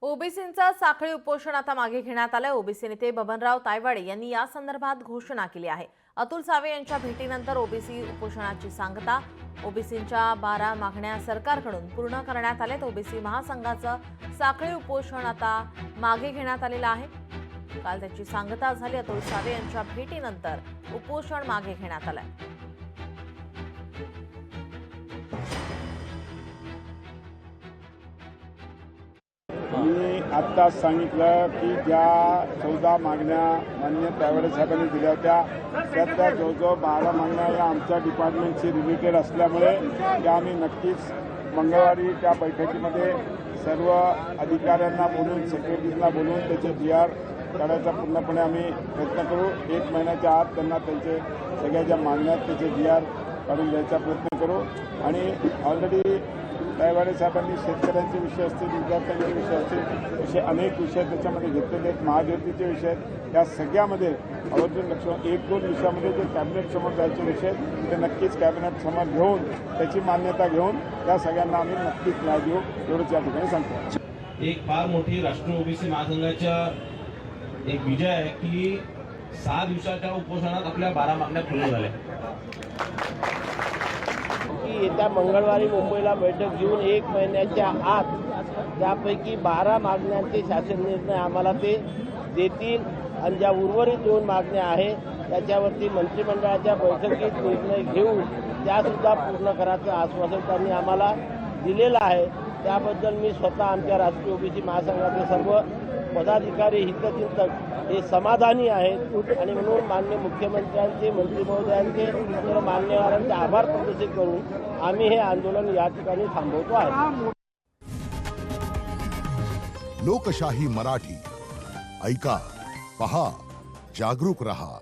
ओबीसींचा साखळी उपोषण आता मागे घेण्यात आलंय। ओबीसी नेते बबनराव तायवाडे यांनी या संदर्भात घोषणा केली आहे। अतुल सावे यांच्या भेटीनंतर ओबीसी उपोषणाची सांगता। ओबीसींच्या 12 मागण्या सरकारकडून पूर्ण करण्यात आल्यात। ओबीसी महासंघाचं साखळी उपोषण आता मागे घेण्यात आलेलं आहे। काल त्याची सांगता झाली। अतुल सावे यांच्या भेटीनंतर उपोषण मागे घेण्यात आलंय। मी आत्ताच सांगितलं की ज्या 14 मागण्या माननीय तायवाडे साहेबांनी दिल्या होत्या त्यातल्या जवळजवळ 12 मागण्या या आमच्या डिपार्टमेंटशी रिलेटेड असल्यामुळे त्या आम्ही नक्कीच मंगळवारी त्या बैठकीमध्ये सर्व अधिकाऱ्यांना बोलून सेक्रेटरीजना बोलून त्याचे जी.आर. काढायचा पूर्णपणे आम्ही प्रयत्न करू। 1 महिन्याच्या आत त्यांना त्यांचे सगळ्या ज्या मागण्या आहेत त्याचे जी.आर. काढून द्यायचा प्रयत्न करू। आणि ऑलरेडी तायवाडे साहेबांनी शेतकऱ्यांचे विषय असतील, विद्यार्थ्यांचे विषय असतील, असे अनेक विषय त्याच्यामध्ये घेतलेले आहेत। महाज्योतीचे विषय आहेत। त्या सगळ्यामध्ये आवर्जून लक्ष 1-2 विषयामध्ये जे कॅबिनेट समोर जायचे विषय ते नक्कीच कॅबिनेट समोर घेऊन त्याची मान्यता घेऊन त्या सगळ्यांना आम्ही नक्कीच न्याय देऊ एवढंच या ठिकाणी सांगतो। एक फार मोठी राष्ट्रीय ओबीसी महासंघाच्या एक विजय आहे की 6 दिवसाच्या उपोषणात आपल्या 12 मागण्या पूर्ण झाल्या। येत्या मंगळवारी मुंबईला बैठक घेऊन 1 महिन्याच्या आत त्यापैकी 12 मागण्यांचे शासन निर्णय आम्हाला ते देतील आणि ज्या उर्वरित 2 मागण्या आहेत त्याच्यावरती मंत्रिमंडळाच्या बैठकीत निर्णय घेऊन त्यासुद्धा पूर्ण करायचं आश्वासन त्यांनी आम्हाला दिलेलं आहे। त्याबद्दल मी स्वतः आमच्या राष्ट्रीय ओबीसी महासंघाचे सर्व पदाधिकारी हितचिंतक हे समाधानी आहेत आणि म्हणून माननीय मुख्यमंत्र्यांचे, मंत्री महोदयांचे, सर्व मान्यवरांचे आभार प्रदर्शित करून आम्ही हे आंदोलन या ठिकाणी थांबवतो आहे। लोकशाही मराठी ऐका, पहा, जागरूक रहा।